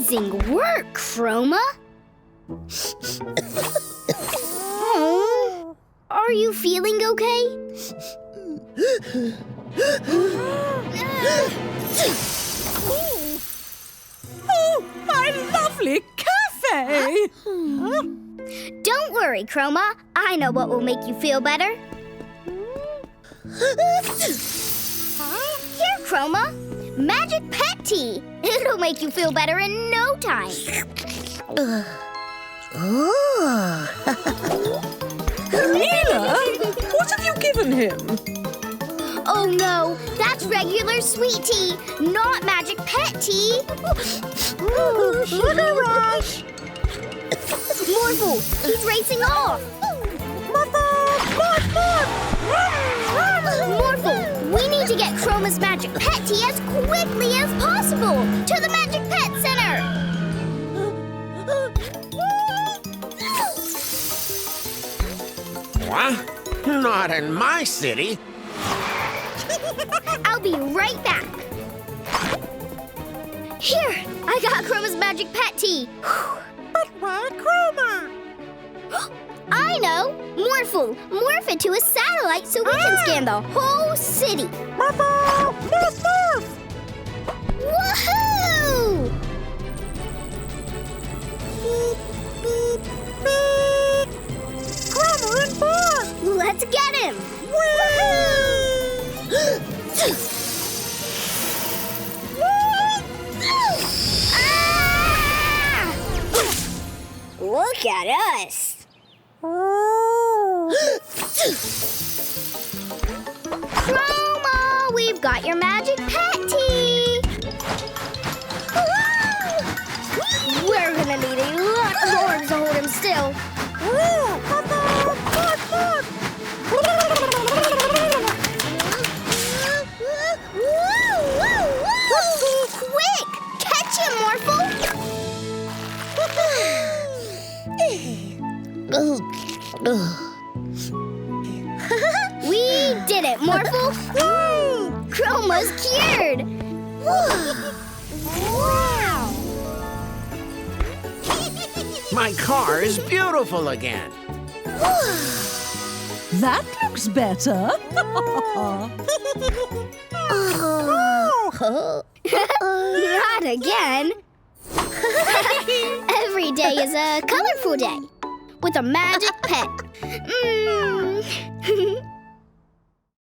Amazing work, Chroma! Oh, are you feeling okay? Oh, my lovely cafe! Don't worry, Chroma. I know what will make you feel better. Here, Chroma. Magic pet tea. It'll make you feel better in no time. Mila, what have you given him? Oh no, that's regular sweet tea, not magic pet tea. Sugar rush! Morphle, he's racing off. Morphle, we need to get Chroma's magic pet tea as quickly as possible to the Magic Pet Center. What? Not in my city. I'll be right back. Here, I got Chroma's magic pet tea. But why Chroma? I know! Morphle, morph it to a satellite so we can scan the whole city. Morphle! Morph, morph! Woohoo! Beep, beep, beep! Chroma and morph! Let's get him! Ah! Look at us! Chroma, we've got your magic pet tea! We're gonna need a lot of arms to hold him still. Quick! Catch him, Morphle! We did it, Morphle! Chroma's cured! Wow! My car is beautiful again. That looks better. Not again! Every day is a colorful day with a magic pet.